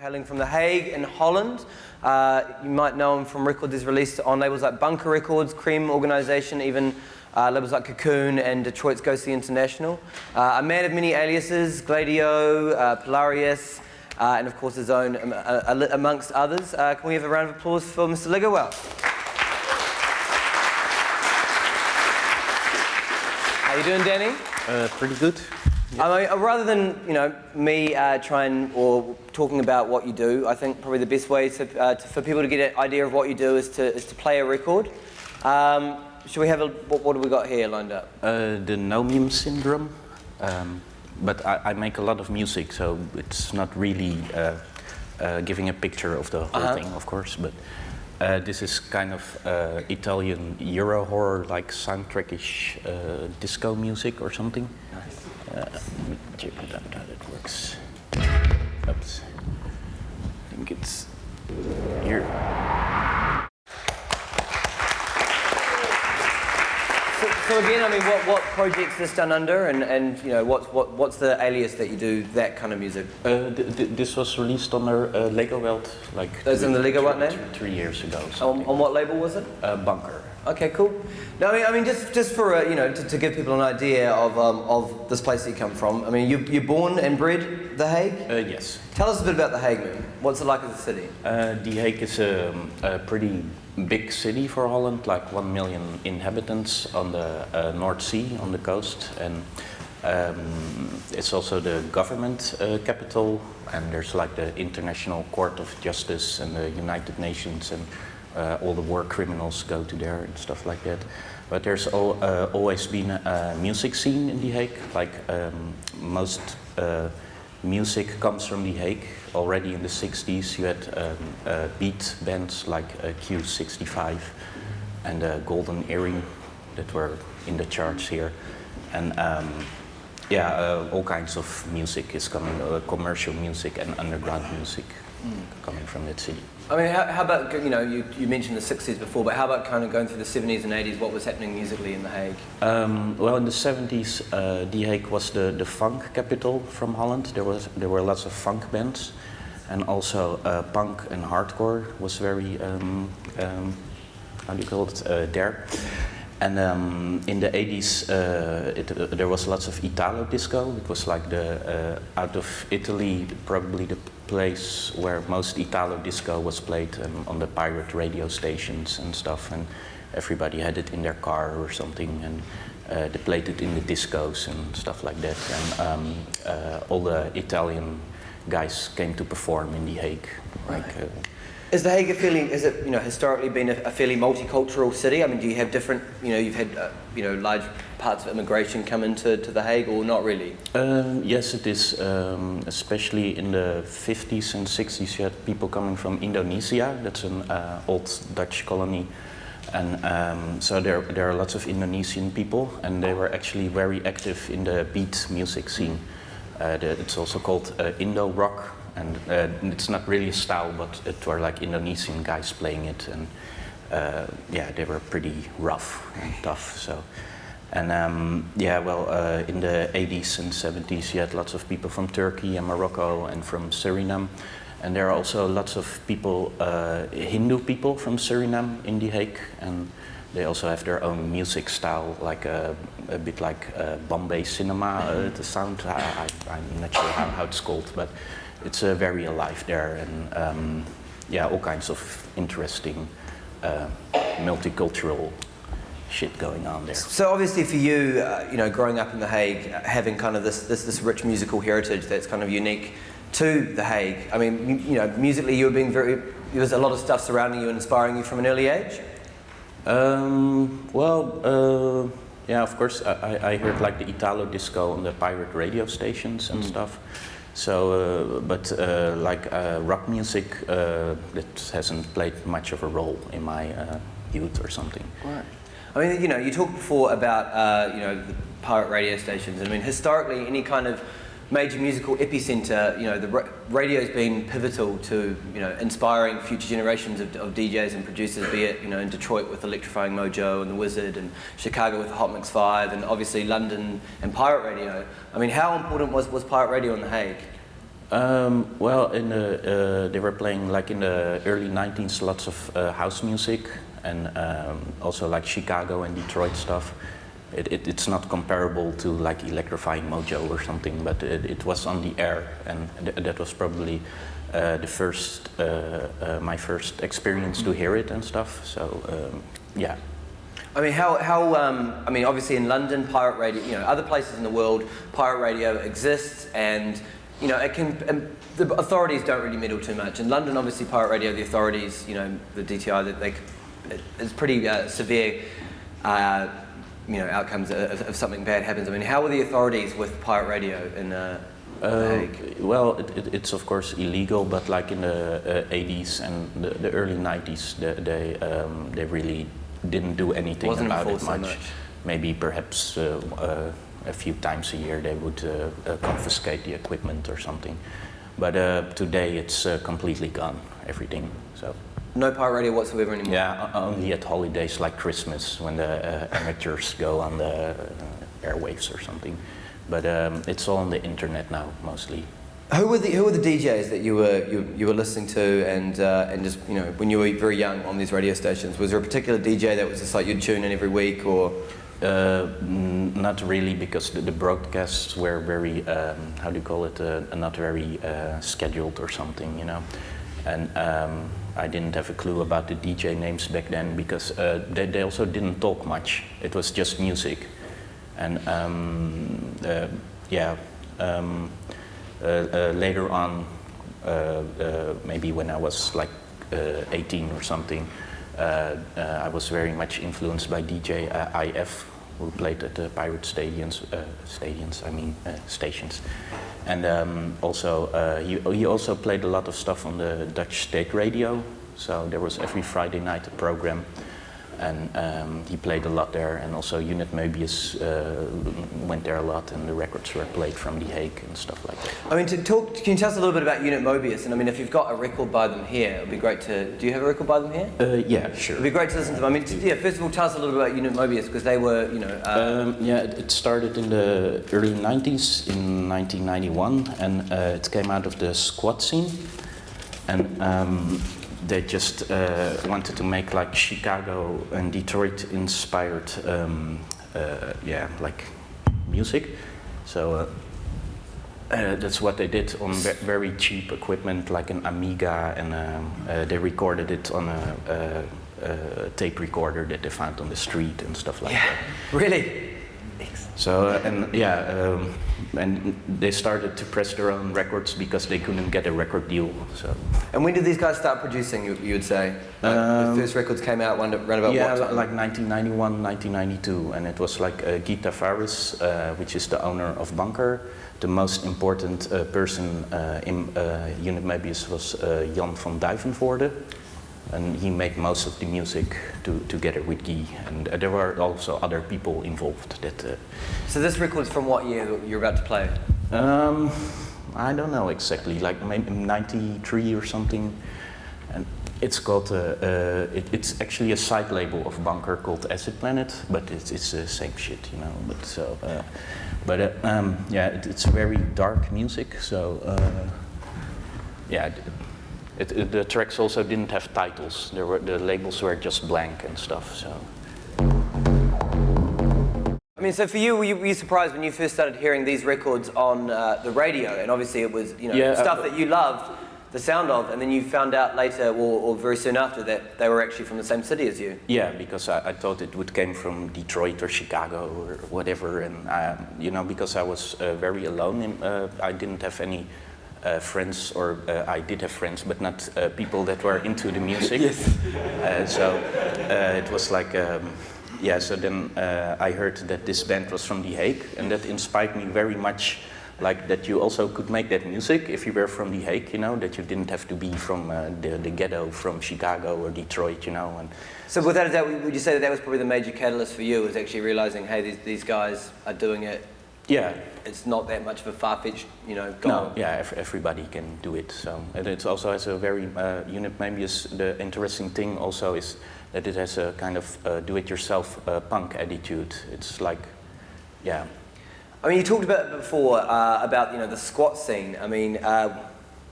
hailing from The Hague in Holland. You might know him from records he's released on labels like Bunker Records, Cream Organisation, even labels like Cocoon and Detroit's Ghostly International. A man of many aliases, Gladio, Polarius, and of course his own, amongst others. Can we have a round of applause for Mr. Legowelt? How you doing, Danny? Pretty good. Yeah. I mean, rather than me trying or talking about what you do, I think probably the best way for people to get an idea of what you do is to play a record. Should we have what do we got here lined up? The Nomium syndrome, but I make a lot of music, so it's not really giving a picture of the whole thing, of course. But this is kind of Italian Euro horror, like soundtrack-ish disco music or something. Nice. Let me check it out how that works. Oops. I think it's here. So again, I mean, what project's this done under, and what's the alias that you do that kind of music? This was released under Legowelt, like. That's in the Legowelt name? 3 years ago. On what label was it? Bunker. Okay, cool. Now, I mean, just for to give people an idea of this place that you come from. I mean, you're born and bred The Hague. Yes. Tell us a bit about The Hague, man. What's it like as a city? The Hague is a pretty big city for Holland, like 1 million inhabitants on the North Sea, on the coast, and it's also the government capital. And there's like the International Court of Justice and the United Nations, and all the war criminals go to there and stuff like that. But there's always been a music scene in The Hague. Like most music comes from The Hague. Already in the 60s you had beat bands like Q65 and Golden Earring that were in the charts here. And all kinds of music is coming, commercial music and underground music coming from that city. I mean, how about, you mentioned the 60s before, but how about kind of going through the 70s and 80s, what was happening musically in The Hague? Well, in the 70s, The Hague was the funk capital from Holland. There were lots of funk bands, and also punk and hardcore was very, how do you call it, there. And in the 80s, there was lots of Italo disco. It was like out of Italy, probably the place where most Italo disco was played on the pirate radio stations and stuff. And everybody had it in their car or something, and they played it in the discos and stuff like that. And all the Italian guys came to perform in The Hague. Right. Is The Hague historically been a fairly multicultural city? I mean, do you have different, you've had, large parts of immigration come into The Hague, or not really? Yes, it is. Especially in the 50s and 60s, you had people coming from Indonesia. That's an old Dutch colony. And so there are lots of Indonesian people, and they were actually very active in the beat music scene. It's also called Indo-rock. And it's not really a style, but it were like Indonesian guys playing it, and they were pretty rough and tough. So, and in the 80s and 70s, you had lots of people from Turkey and Morocco and from Suriname, and there are also lots of people, Hindu people from Suriname in The Hague, and they also have their own music style, like a bit like Bombay cinema. The sound, I'm not sure how it's called, but it's very alive there, and all kinds of interesting multicultural shit going on there. So obviously for you, growing up in The Hague, having kind of this rich musical heritage that's kind of unique to The Hague. I mean, musically you were being there was a lot of stuff surrounding you and inspiring you from an early age? Of course, I heard like the Italo disco on the pirate radio stations and stuff. So, rock music, that hasn't played much of a role in my youth or something. Right. I mean, you talked before about, the pirate radio stations. I mean, historically, any kind of major musical epicenter, the radio's been pivotal to, inspiring future generations of DJs and producers, be it, in Detroit with Electrifying Mojo and The Wizard, and Chicago with the Hot Mix 5, and obviously London and pirate radio. I mean, how important was pirate radio in The Hague? Well, they were playing like in the early 90s lots of house music and also like Chicago and Detroit stuff. It's not comparable to like Electrifying Mojo or something, but it was on the air, and that was probably my first experience to hear it and stuff. So yeah. I mean, I mean, obviously in London, pirate radio, you know, other places in the world, pirate radio exists, and, you know, the authorities don't really meddle too much. In London, obviously, pirate radio, the authorities, you know, the DTI, it's pretty severe, you know, outcomes if something bad happens. I mean, how were the authorities with pirate radio in Hague? Well, it's of course illegal, but like in the 80s and the early 90s, they really didn't do anything about it much. Maybe perhaps a few times a year they would confiscate the equipment or something. But today it's completely gone, everything. So. No pirate radio whatsoever anymore? Yeah, only at holidays like Christmas when the amateurs go on the airwaves or something. But it's all on the internet now, mostly. Who were the DJs that you were listening to and just, you know, when you were very young on these radio stations? Was there a particular DJ that was just like you'd tune in every week, or? Not really, because the broadcasts were very how do you call it? Not very scheduled or something, you know. And I didn't have a clue about the DJ names back then because they also didn't talk much. It was just music, and yeah. Later on, maybe when I was like 18 or something, I was very much influenced by DJ IF, who played at the pirate stations, and also he also played a lot of stuff on the Dutch state radio. So there was every Friday night a program, and he played a lot there, and also Unit Mobius went there a lot, and the records were played from The Hague and stuff like that. I mean, can you tell us a little bit about Unit Mobius? And I mean, if you've got a record by them here, it would be great to. Do you have a record by them here? Yeah, sure. It'd be great to listen to them. I mean, yeah. First of all, tell us a little bit about Unit Mobius, because they were, you know. Yeah, it started in the early 90s, in 1991, and it came out of the squad scene, and. They just wanted to make like Chicago and Detroit inspired, yeah, like music. So that's what they did on very cheap equipment, like an Amiga, and they recorded it on a tape recorder that they found on the street and stuff like that. Really? So and yeah, and they started to press their own records because they couldn't get a record deal. So. And when did these guys start producing? You would say the first records came out around about yeah, what time? Like 1991, 1992, and it was like Guy Tavares, which is the owner of Bunker. The most important person in Unit Mobius was Jan van Duivenvoorde. And he made most of the music together with Guy, and there were also other people involved. That. So this record's from what year that you're about to play? I don't know exactly, like maybe 93 or something. And it's called. It's actually a side label of Bunker called Acid Planet, but it's the same shit, you know. But so, yeah, it's very dark music. So, yeah. The tracks also didn't have titles. The labels were just blank and stuff. So. I mean, so for you, were you surprised when you first started hearing these records on the radio? And obviously, it was, you know, stuff that you loved the sound of, and then you found out later, or very soon after, that they were actually from the same city as you. Yeah, because I thought it would came from Detroit or Chicago or whatever, and you know, because I was very alone, I didn't have any. Friends, or I did have friends, but not people that were into the music. Yes. So it was like, yeah. So then I heard that this band was from The Hague, and that inspired me very much. Like that you also could make that music if you were from The Hague, you know, that you didn't have to be from the ghetto from Chicago or Detroit, you know. And so without a doubt, would you say that was probably the major catalyst for you, was actually realizing, hey, these guys are doing it. Yeah. It's not that much of a far-fetched, you know, goal. No, yeah, everybody can do it. So, and it also has a very, Unit Mobius, the interesting thing also is that it has a kind of do-it-yourself punk attitude. It's like, yeah. I mean, you talked about before about the squat scene. I mean,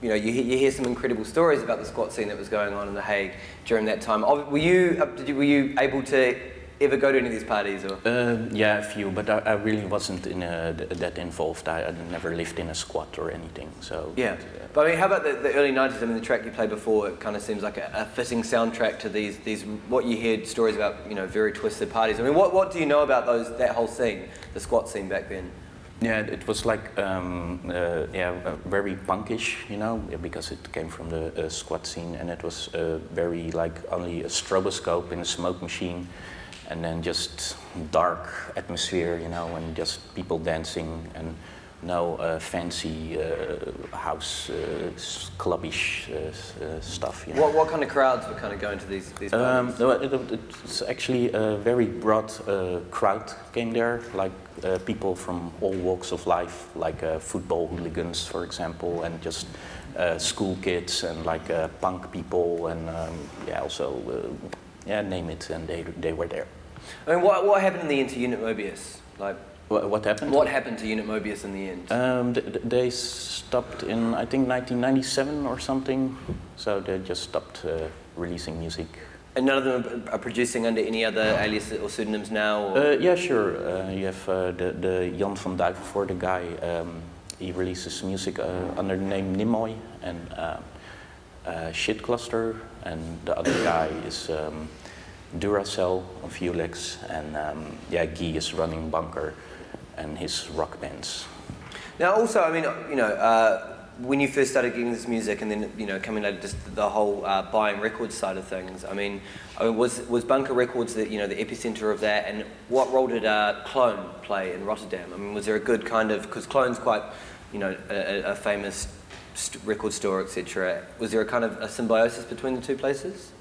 you hear some incredible stories about the squat scene that was going on in The Hague during that time. Were you able to ever go to any of these parties? Or? Yeah, a few, but I really wasn't in that involved. I never lived in a squat or anything. So yeah. But I mean, how about the early 90s? I mean, the track you played before, it kind of seems like a fitting soundtrack to these what you heard stories about, very twisted parties. I mean, what do you know about that whole scene, the squat scene back then? Yeah, it was like very punkish, because it came from the squat scene, and it was very like only a stroboscope in a smoke machine, and then just dark atmosphere, and just people dancing, and no fancy house clubbish stuff. What kind of crowds were kind of going to these parties? It's actually a very broad crowd came there, like people from all walks of life, like football hooligans, for example, and just school kids, and like punk people, and also name it, and they were there. I mean, what happened in the end to Unit Mobius? Like, what happened? What happened to Unit Mobius in the end? They stopped in, I think, 1997 or something. So they just stopped releasing music. And none of them are producing under any other aliases or pseudonyms now? Or? Yeah, sure. You have the Jan van Duivenvoort, the guy. He releases music under the name Nimoy and Shit Cluster, and the other guy is Duracell on Vulex, and Guy is running Bunker and his rock bands. Now, also, I mean, when you first started getting this music, and then coming out of just the whole buying records side of things, I mean, was Bunker Records the epicenter of that? And what role did Clone play in Rotterdam? I mean, was there a good kind of, because Clone's quite, a famous record store, etc. Was there a kind of a symbiosis between the two places?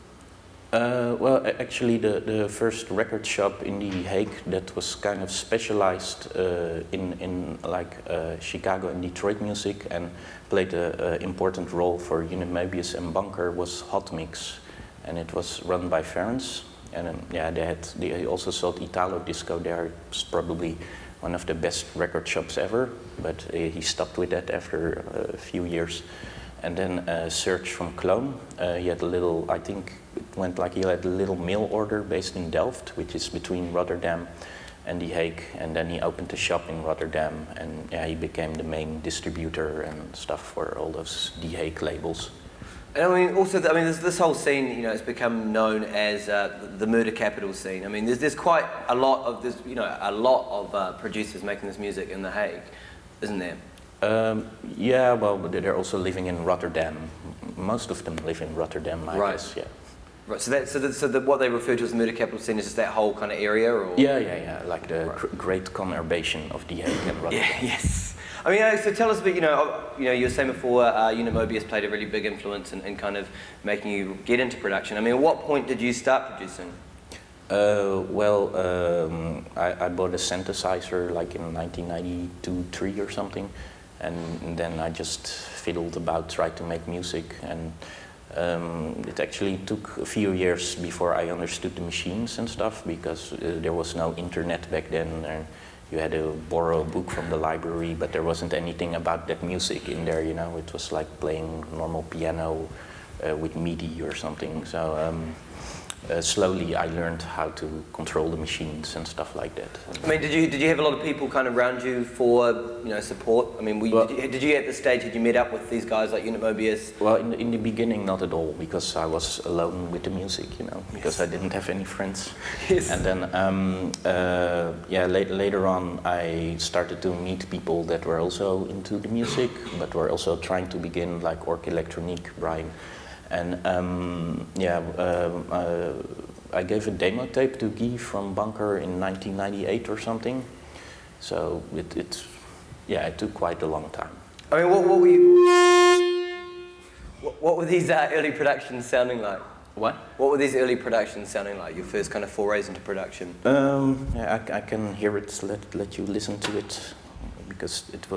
Well, actually, the first record shop in The Hague that was kind of specialized in like Chicago and Detroit music and played an important role for Unit Mobius and Bunker was Hot Mix, and it was run by Ferenc. And they also sold Italo Disco there. It was probably one of the best record shops ever, but he stopped with that after a few years. And then Serge from Clone, he had a little, I think it went like he had a little mail order based in Delft, which is between Rotterdam and The Hague. And then he opened a shop in Rotterdam, and he became the main distributor and stuff for all those The Hague labels. And I mean, also, this whole scene, it's become known as the murder capital scene. I mean, there's quite a lot of this, a lot of producers making this music in The Hague, isn't there? Yeah, well, but they're also living in Rotterdam. Most of them live in Rotterdam, I guess. Yeah. Right. So what they refer to as the murder capital scene is just that whole kind of area, or? Yeah. Like the great conurbation of The Hague and Rotterdam. Yeah. Yes. I mean, so tell us a bit. You were saying before, Unit Mobius played a really big influence in kind of making you get into production. I mean, at what point did you start producing? I bought a synthesizer like in 1992-3 or something. And then I just fiddled about, tried to make music, and it actually took a few years before I understood the machines and stuff, because there was no internet back then, and you had to borrow a book from the library, but there wasn't anything about that music in there, It was like playing normal piano with MIDI or something. So slowly I learned how to control the machines and stuff like that. I mean, did you have a lot of people kind of around you for support? I mean, did you at this stage, had you met up with these guys like Unit Mobius? Well, in the beginning not at all, because I was alone with the music, because I didn't have any friends. Yes. And then later on I started to meet people that were also into the music, but were also trying to begin, like Ork Electronique, Brian. And I gave a demo tape to Guy from Bunker in 1998 or something. So it took quite a long time. I mean, what were these early productions sounding like? What? What were these early productions sounding like? Your first kind of forays into production? I can hear it. Let you listen to it, because it's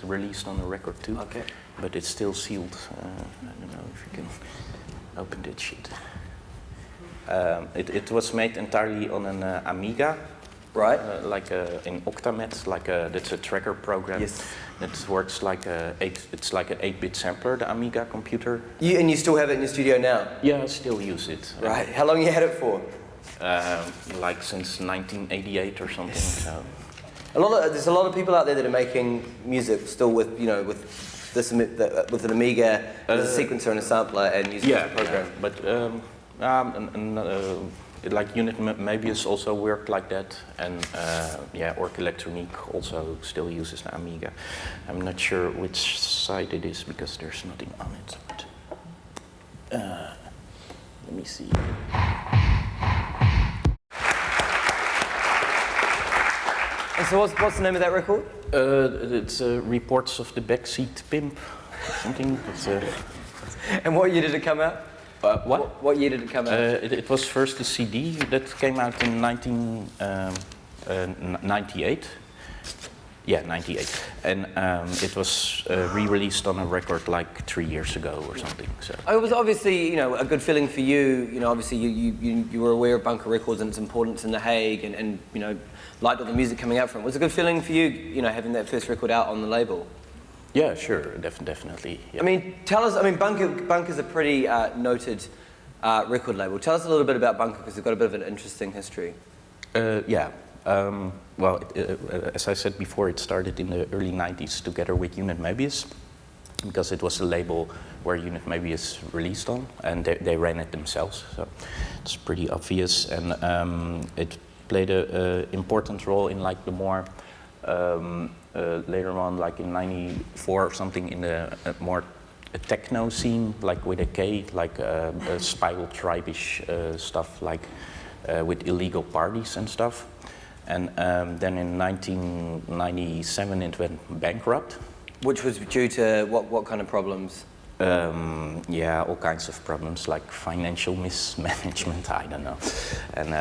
released on a record too. Okay. But it's still sealed. I don't know if you can open that shit. It was made entirely on an Amiga, Right. In Octamet, that's a tracker program. Yes. It works it's like an 8-bit sampler, the Amiga computer. And you still have it in your studio now? Yeah, I still use it. Right. How long you had it for? Since 1988 or something. Yes. So. There's a lot of people out there that are making music still with an Amiga as a sequencer and a sampler and using it as a program. Yeah, but like Unit Mobius also worked like that, and Orc Electronique also still uses the Amiga. I'm not sure which side it is because there's nothing on it. But, let me see. And so what's the name of that record? It's Reports of the Backseat Pimp, something. And what year did it come out? What? What year did it come out? It was first a CD that came out in 1998. Yeah, 98. And it was re-released on a record like 3 years ago or something. So. It was obviously, a good feeling for you. Obviously you were aware of Bunker Records and its importance in The Hague, and liked all the music coming out from it. Was it a good feeling for you, having that first record out on the label? Yeah, sure, definitely. Yeah. Tell us. Bunker's a pretty noted record label. Tell us a little bit about Bunker because they've got a bit of an interesting history. As I said before, it started in the early 90s together with Unit Mobius, because it was a label where Unit Mobius released on, and they ran it themselves, so it's pretty obvious. And it played an important role in like the more later on, like in '94 or something, in the more techno scene, like with a K, like Spiral Tribe-ish stuff, like with illegal parties and stuff. And then in 1997 it went bankrupt. Which was due to what kind of problems? All kinds of problems, like financial mismanagement, I don't know. And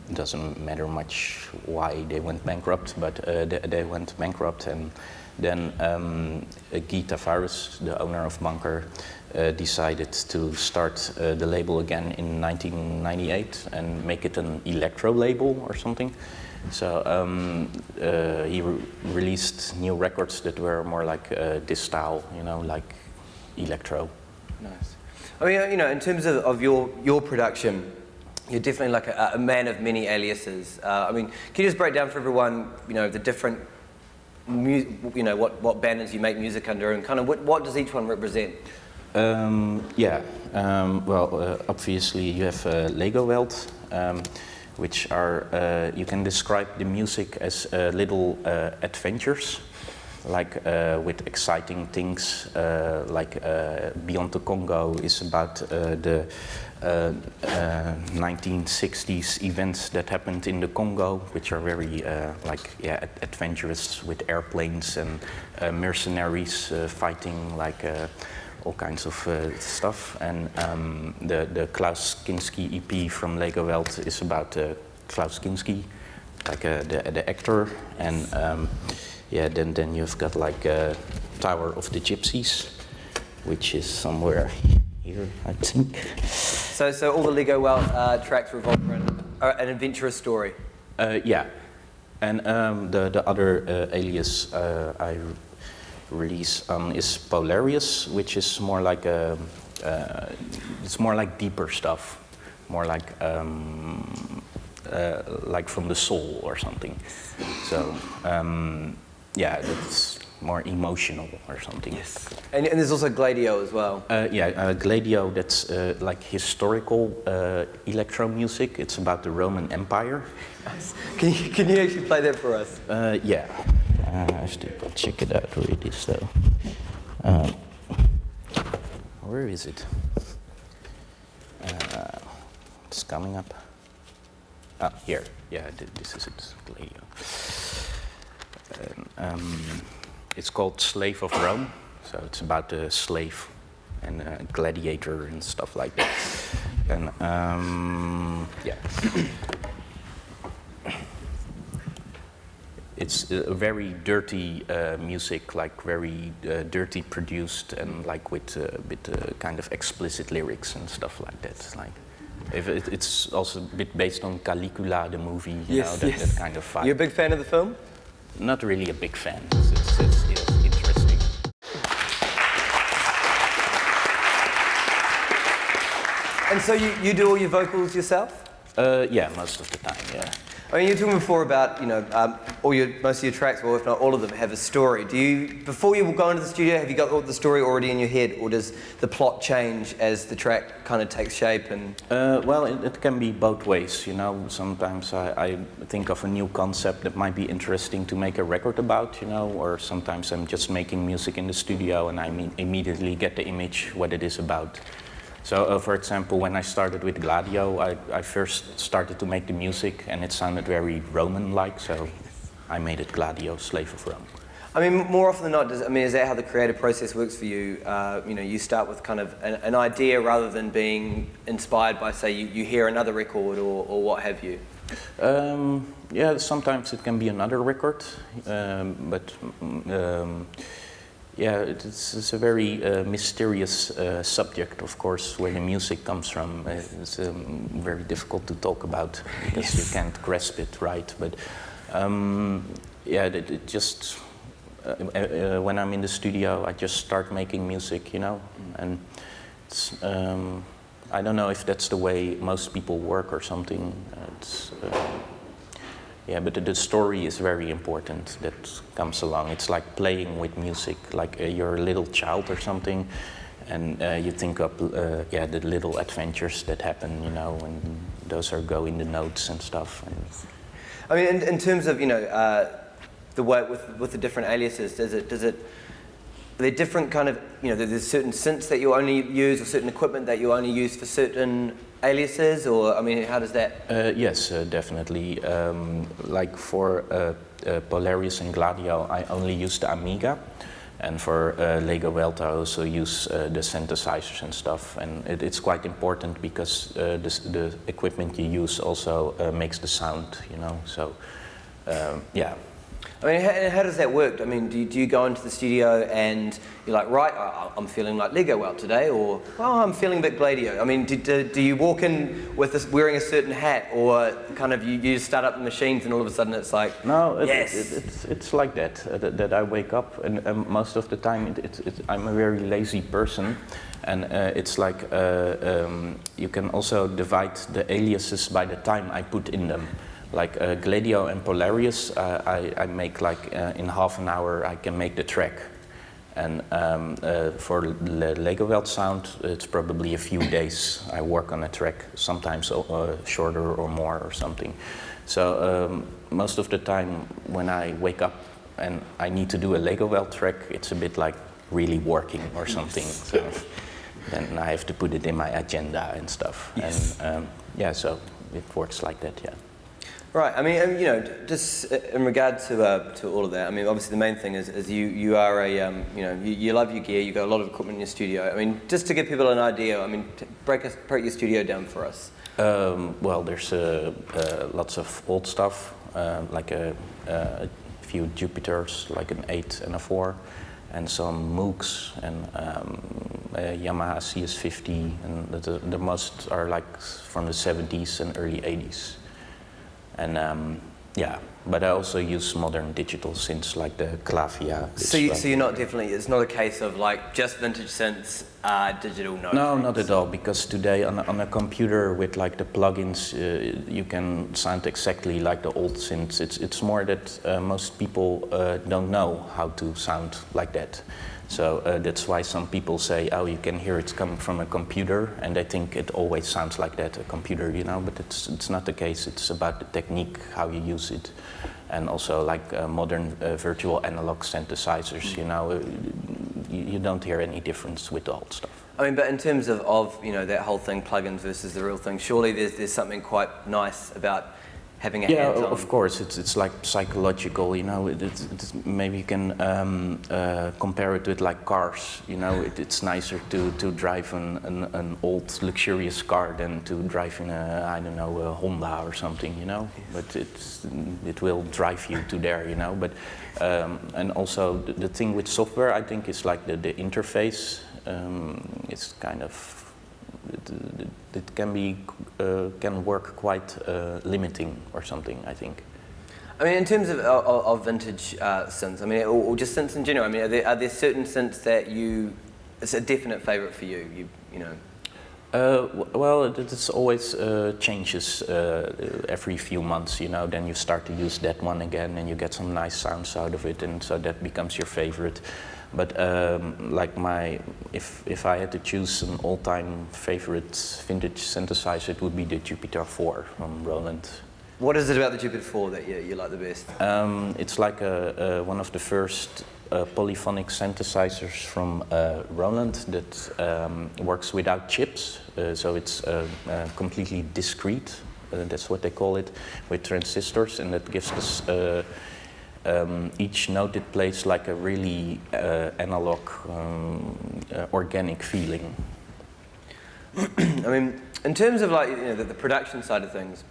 it doesn't matter much why they went bankrupt, but they went bankrupt. And then Guy Tavares, the owner of Bunker, decided to start the label again in 1998 and make it an electro label or something. So he released new records that were more like this style, like electro. Nice. In terms of your production, you're definitely like a man of many aliases. Can you just break down for everyone, the different, what banners you make music under, and kind of what does each one represent? Obviously you have Legowelt, which are, you can describe the music as little adventures, like with exciting things, like Beyond the Congo is about the 1960s events that happened in the Congo, which are very adventurous, with airplanes and mercenaries fighting all kinds of stuff. And the Klaus Kinski EP from Legowelt is about Klaus Kinski, like the actor. And then you've got Tower of the Gypsies, which is somewhere here, I think. So all the Legowelt tracks revolve around an adventurous story. And the other alias I release is Polarius, which is more like it's more like deeper stuff, more like from the soul or something. So it's more emotional or something. Yes. And there's also Gladio as well. Gladio, that's like historical electro music. It's about the Roman Empire. Nice. Can you actually play that for us? I have to check it out where it is though. Where is it? It's coming up. Here. Yeah, this is it, Gladio. It's called Slave of Rome, so it's about a slave and a gladiator and stuff like that. And it's a very dirty music, like very dirty produced, and like with kind of explicit lyrics and stuff like that. It's like It's also a bit based on Caligula, the movie, Yes, that, yes. that kind of vibe. You a big fan of the film? Not really a big fan. It's interesting. And so you do all your vocals yourself? Yeah, most of the time, yeah. I mean, you were talking before about, most of your tracks, or if not all of them, have a story. Before you go into the studio, have you got the story already in your head, or does the plot change as the track kind of takes shape? And Well, it can be both ways, Sometimes I think of a new concept that might be interesting to make a record about, or sometimes I'm just making music in the studio and I immediately get the image what it is about. So, for example, when I started with Gladio, I first started to make the music and it sounded very Roman-like, so I made it Gladio, Slave of Rome. I mean, more often than not, is that how the creative process works for you? You start with kind of an idea rather than being inspired by, say, you hear another record or what have you? Yeah, sometimes it can be another record, but yeah, it's a very mysterious subject, of course, where the music comes from. It's very difficult to talk about because you can't grasp it, right? But yeah, it just when I'm in the studio, I just start making music, and it's, I don't know if that's the way most people work or something. Yeah, but the story is very important that comes along. It's like playing with music, like you're a little child or something, and you think of the little adventures that happen, and those are go in the notes and stuff. And I mean, in terms of the work with the different aliases, are there different kind of there's certain synths that you only use, or certain equipment that you only use for certain aliases, or I mean, how does that? Yes, definitely. Like for Polarius and Gladio, I only use the Amiga, and for Legowelt, I also use the synthesizers and stuff. And it's quite important because the equipment you use also makes the sound, So, yeah. I mean, how does that work? I mean, do you go into the studio and you're like, right, I'm feeling like Legowelt today, or I'm feeling a bit Gladio? I mean, do you walk in with wearing a certain hat, or kind of you just start up the machines and all of a sudden it's like, no, yes, it's like that. That I wake up and most of the time I'm a very lazy person, and it's like you can also divide the aliases by the time I put in them. Like Gladio and Polarius, I make like in half an hour I can make the track. And for the Legowelt sound, it's probably a few days I work on a track, sometimes shorter or more or something. So most of the time when I wake up and I need to do a Legowelt track, it's a bit like really working or something. So then I have to put it in my agenda and stuff. Yes. And yeah, so it works like that, yeah. Right. I mean, just in regard to all of that. I mean, obviously the main thing is you are a you love your gear. You got a lot of equipment in your studio. I mean, just to give people an idea. I mean, break your studio down for us. Well, there's lots of old stuff, like a few Jupiters, like an 8 and a 4, and some Moogs and a Yamaha CS50, and the most are like from the 70s and early 80s. And yeah, but I also use modern digital synths like the Clavia. So you're not definitely, it's not a case of like just vintage synths, digital, no? No, not at all, because today on a computer with like the plugins, you can sound exactly like the old synths. It's more that most people don't know how to sound like that. So that's why some people say, oh, you can hear it's coming from a computer, and they think it always sounds like that, a computer, but it's not the case. It's about the technique, how you use it, and also like modern virtual analog synthesizers, you don't hear any difference with the old stuff. I mean, but in terms of that whole thing, plugins versus the real thing, surely there's something quite nice about having a hands-on. Yeah, of course, it's like psychological, it's maybe you can compare it with like cars, it's nicer to drive an old luxurious car than to drive in a Honda or something, but it will drive you to there, but and also the thing with software, I think, is like the interface. It's kind of it can work quite limiting or something, I think. I mean, in terms of vintage synths, I mean, or just synths in general, I mean, are there certain synths that it's a definite favourite for you, you know? Well, it always changes every few months, you know. Then you start to use that one again, and you get some nice sounds out of it, and so that becomes your favorite. But like if I had to choose an all-time favorite vintage synthesizer, it would be the Jupiter 4 from Roland. What is it about the Jupiter 4 that you like the best? It's like one of the first polyphonic synthesizers from Roland that works without chips, so it's completely discrete, that's what they call it, with transistors, and that gives us each note it plays like a really analog, organic feeling. I mean, in terms of like, you know, the production side of things,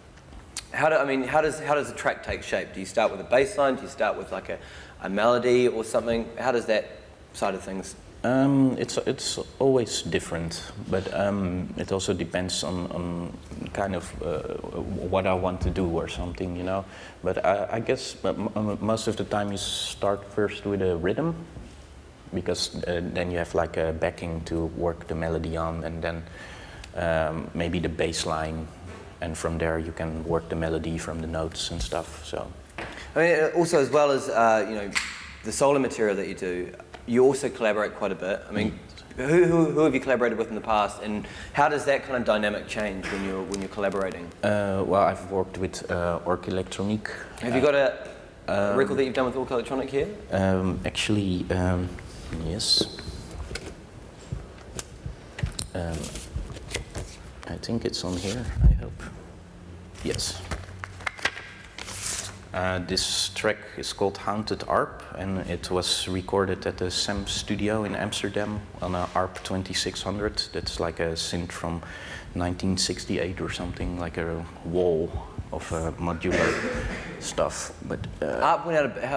how does a track take shape? Do you start with a bass line? Do you start with like a melody or something? How does that side of things? It's always different, but it also depends on kind of what I want to do or something, you know. But I guess most of the time you start first with a rhythm, because then you have like a backing to work the melody on, and then maybe the bass line, and from there you can work the melody from the notes and stuff. So, I mean, also as well as you know, the solo material that you do, you also collaborate quite a bit. I mean, who have you collaborated with in the past, and how does that kind of dynamic change when you're collaborating? Well, I've worked with Orc Electronique. Have you got a record that you've done with Orc Electronique here? Actually, yes. I think it's on here, I hope. Yes. This track is called Haunted ARP, and it was recorded at the SAM studio in Amsterdam on a ARP 2600. That's like a synth from 1968 or something, like a wall of modular stuff. But ARP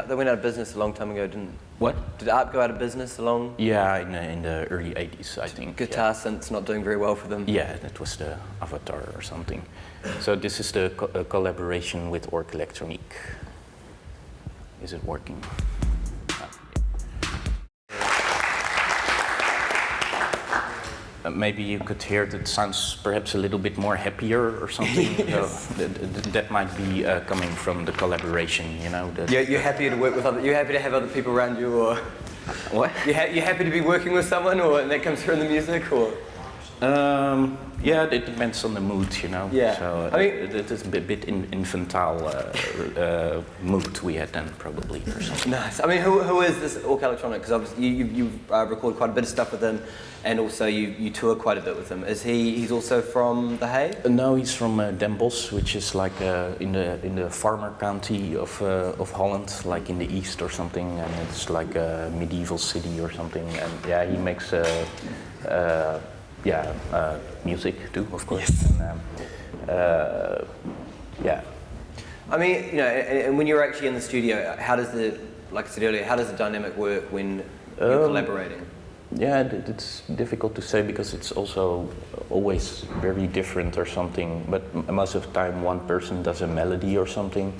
they went out of business a long time ago, didn't? What? Did ARP go out of business along? Yeah, in the early 80s, I think. Guitar synths not doing very well for them. Yeah, that was the Avatar or something. So this is the collaboration with Orc Electronique. Is it working? Maybe you could hear that it sounds perhaps a little bit more happier or something. Yes. So that might be coming from the collaboration, you know. You're happy to work with you're happy to have other people around you, or what? You're happy to be working with someone, or and that comes through in the music, or? Yeah, it depends on the mood, you know. Yeah. So I mean, it is a bit infantile mood we had then, probably, or something. Nice. I mean, who is this Orc Electronic? Because obviously you record quite a bit of stuff with him, and also you tour quite a bit with him. He's also from The Hague? No, he's from Den Bosch, which is like in the farmer county of Holland, like in the east or something, and it's like a medieval city or something. And yeah, he makes music too, of course. Yes. And, yeah. I mean, you know, and when you're actually in the studio, how does like I said earlier, how does the dynamic work when you're collaborating? Yeah, it's difficult to say because it's also always very different or something. But most of the time, one person does a melody or something.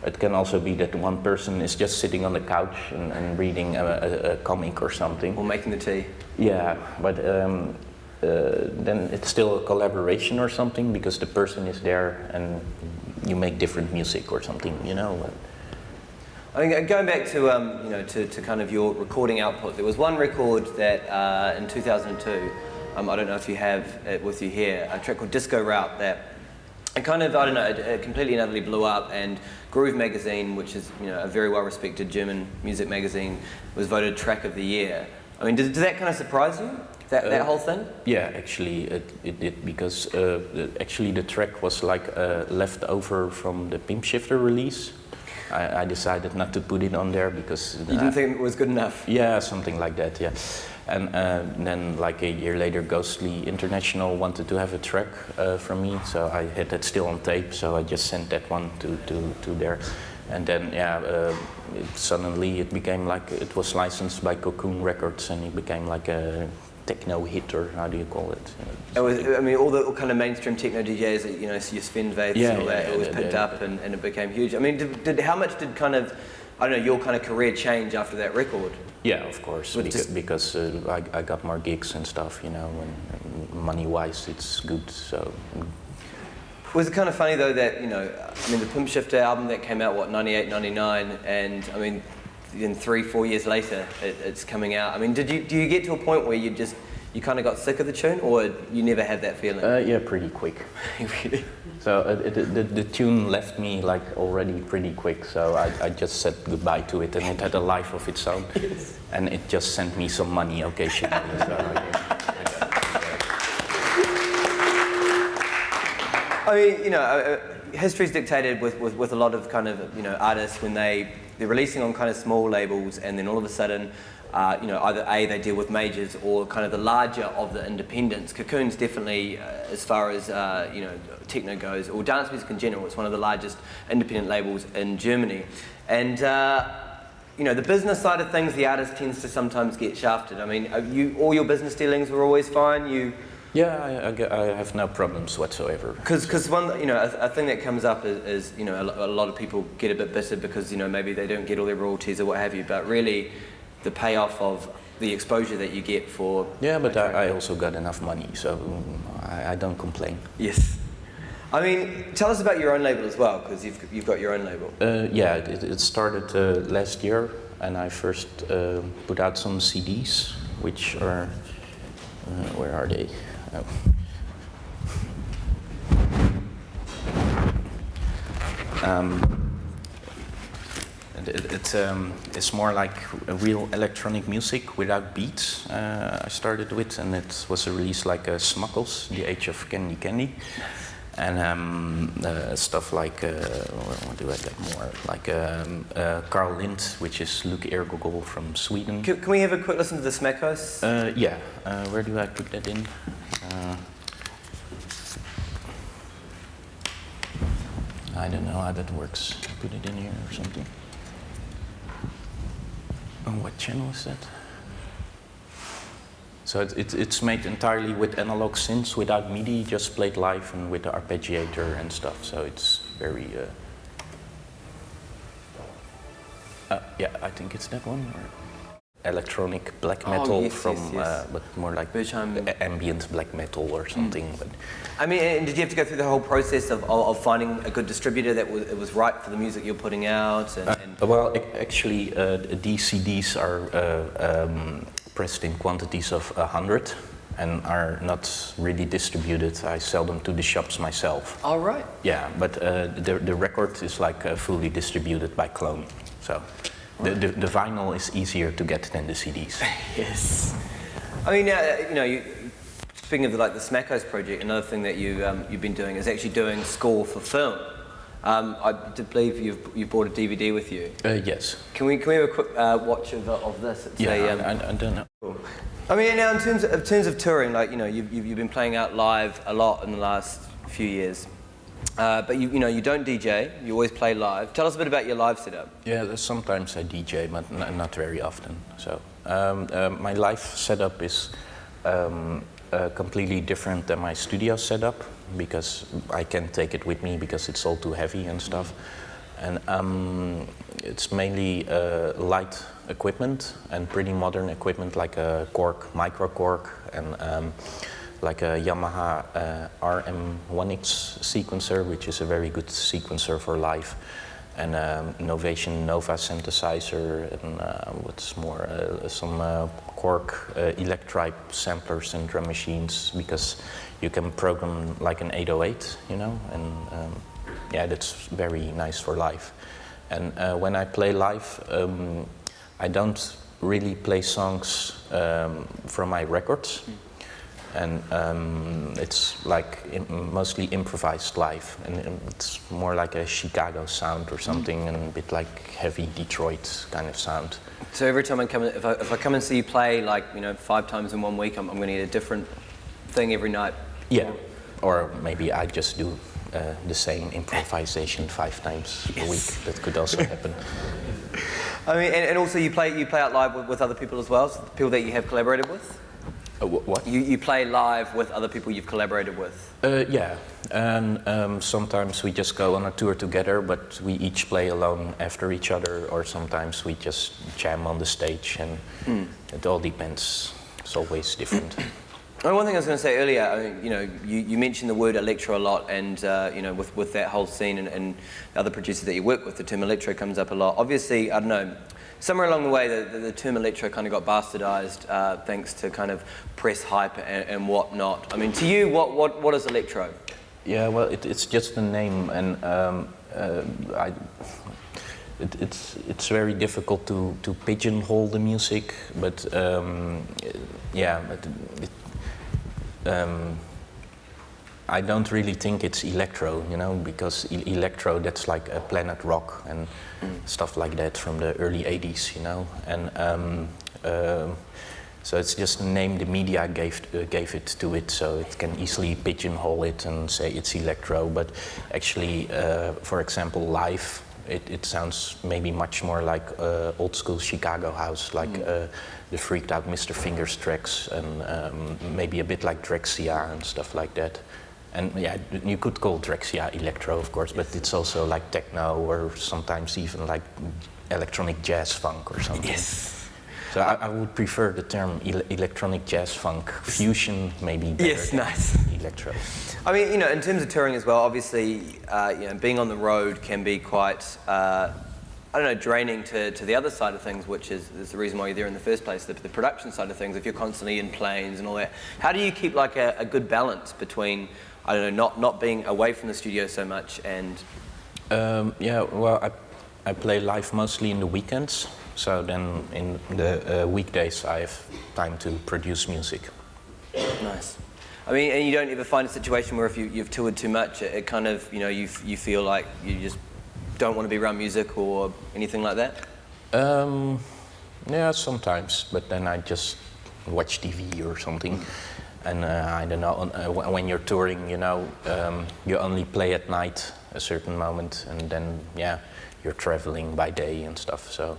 It can also be that one person is just sitting on the couch and reading a comic or something. Or making the tea. Yeah, but then it's still a collaboration or something because the person is there and you make different music or something, you know. I mean, going back to you know, to kind of your recording output, there was one record that in 2002, I don't know if you have it with you here, a track called Disco Rout that it kind of, I don't know, it completely and utterly blew up, and Groove magazine, which is, you know, a very well respected German music magazine, was voted track of the year. I mean, did that kind of surprise you? That whole thing? Yeah, actually it did, because actually the track was like left over from the Pimp Shifter release. I decided not to put it on there because... You didn't think it was good enough? Yeah, something like that, yeah. And then like a year later, Ghostly International wanted to have a track from me, so I had that still on tape, so I just sent that one to there. And then, yeah, suddenly it became like, it was licensed by Cocoon Records, and it became like a techno hit, or how do you call it? It was, I mean, all the kind of mainstream techno DJs, you know, so your Sven Väths and all that, it was picked up and it became huge. I mean, how much did kind of, I don't know, your kind of career change after that record? Yeah, of course, because I got more gigs and stuff, you know, and money-wise it's good, so. Was it kind of funny though that, you know, I mean, the Pimp Shifter album that came out, what, 98, 99, and I mean, then 3-4 years later it's coming out. I mean, do you get to a point where you kind of got sick of the tune, or you never had that feeling? Yeah, pretty quick. Really? So the tune left me like already pretty quick, so I just said goodbye to it, and it had a life of its own. Yes. And it just sent me some money occasionally. I mean, you know, history's dictated with a lot of kind of, you know, artists when they're releasing on kind of small labels, and then all of a sudden, you know, either they deal with majors or kind of the larger of the independents. Cocoon's definitely, as far as you know, techno goes, or dance music in general, it's one of the largest independent labels in Germany. And you know, the business side of things, the artist tends to sometimes get shafted. I mean, all your business dealings were always fine. Yeah, I have no problems whatsoever. Because one, you know, a thing that comes up is, you know, a lot of people get a bit bitter because, you know, maybe they don't get all their royalties or what have you, but really the payoff of the exposure that you get for... Yeah, but I also got enough money, so I don't complain. Yes. I mean, tell us about your own label as well, because you've got your own label. Yeah, it started last year, and I first put out some CDs, which are... where are they? Oh. It's more like a real electronic music without beats. I started with, and it was a release like Smuckles, The Age of Candy Candy, and stuff like what do I get more? Like Carl Lind, which is Luke Ergogol from Sweden. Can we have a quick listen to the Smackos? Yeah. Where do I put that in? I don't know how that works. Put it in here or something. Oh, what channel is that? So it's made entirely with analog synths, without MIDI, just played live and with the arpeggiator and stuff. So it's very. Yeah, I think it's that one. Or electronic black metal yes. But more like ambient black metal or something. But I mean, and did you have to go through the whole process of finding a good distributor that was right for the music you're putting out? Well, actually, these CDs are pressed in quantities of 100 and are not really distributed. I sell them to the shops myself. All right. Yeah, but the record is like fully distributed by Clone. So. The vinyl is easier to get than the CDs. Yes. I mean, you know, speaking of the Smackos project, another thing that you've been doing is actually doing score for film. I believe you've brought a DVD with you. Yes. Can we have a quick watch of this? It's I don't know. Cool. I mean, now in terms of touring, like, you know, you've been playing out live a lot in the last few years. But you know, you don't DJ, you always play live. Tell us a bit about your live setup. Yeah, sometimes I DJ, but not very often. So my live setup is completely different than my studio setup, because I can't take it with me because it's all too heavy and stuff. And it's mainly light equipment and pretty modern equipment, like a Korg, micro Korg, and like a Yamaha RM1X sequencer, which is a very good sequencer for live, and Novation Nova synthesizer, and what's more, some Korg Electribe samplers and drum machines, because you can program like an 808, you know, and yeah, that's very nice for live. And when I play live, I don't really play songs from my records. And it's like mostly improvised live, and it's more like a Chicago sound or something, and a bit like heavy Detroit kind of sound. So every time I come, if I come and see you play, like, you know, 5 times in 1 week, I'm going to get a different thing every night. Yeah, or maybe I just do the same improvisation 5 times a week. That could also happen. I mean, and also you play out live with other people as well, so the people that you have collaborated with. What? You play live with other people you've collaborated with? Yeah, and sometimes we just go on a tour together, but we each play alone after each other, or sometimes we just jam on the stage, and it all depends. It's always different. One thing I was going to say earlier, I mean, you mentioned the word electro a lot, and with that whole scene and other producers that you work with, the term electro comes up a lot. Obviously, I don't know, somewhere along the way, the term electro kind of got bastardized thanks to kind of press hype and whatnot. I mean, to you, what is electro? Yeah, well, it's just a name, and it's very difficult to pigeonhole the music, but yeah, I don't really think it's electro, because electro, that's like a Planet Rock and stuff like that from the early 80s, and so it's just a name the media gave it to it, so it can easily pigeonhole it and say it's electro, but actually, for example, live, it sounds maybe much more like old school Chicago house, like the freaked out Mr. Fingers tracks, and maybe a bit like Drexciya and stuff like that. And yeah, you could call Drexciya electro, of course, but it's also like techno, or sometimes even like electronic jazz funk or something. Yes. So I would prefer the term electronic jazz funk. Fusion maybe better. Yes, nice. Electro. I mean, in terms of touring as well, obviously, being on the road can be quite, draining to the other side of things, which is the reason why you're there in the first place, the production side of things, if you're constantly in planes and all that. How do you keep like a good balance between, not being away from the studio so much and... Yeah, well, I play live mostly in the weekends, so then in the weekdays I have time to produce music. Nice. I mean, and you don't ever find a situation where if you've toured too much, it kind of, you feel like you just don't want to be around music or anything like that? Yeah, sometimes, but then I just watch TV or something. And I don't know, when you're touring, you only play at night a certain moment, and then, yeah, you're traveling by day and stuff, so.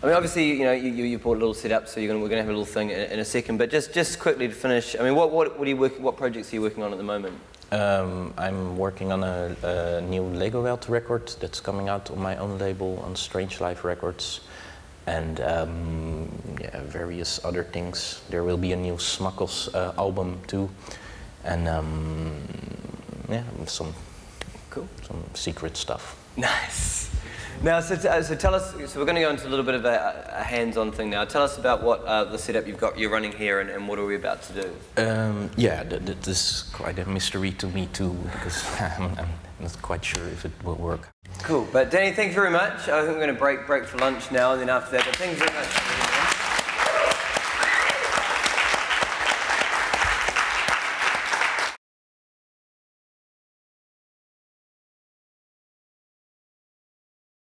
I mean, obviously, you brought a little setup, so we're going to have a little thing in a second. But just quickly to finish, I mean, what projects are you working on at the moment? I'm working on a new Legowelt record that's coming out on my own label on Strange Life Records, and yeah, various other things. There will be a new Smuckles album too, and yeah, some secret stuff. Nice. Now, so tell us. So we're going to go into a little bit of a hands-on thing now. Tell us about what the setup you're running here, and what are we about to do? Yeah, this is quite a mystery to me too, because I'm not quite sure if it will work. Cool. But Danny, thanks very much. I think we're going to break for lunch now, and then after that. But thanks very much.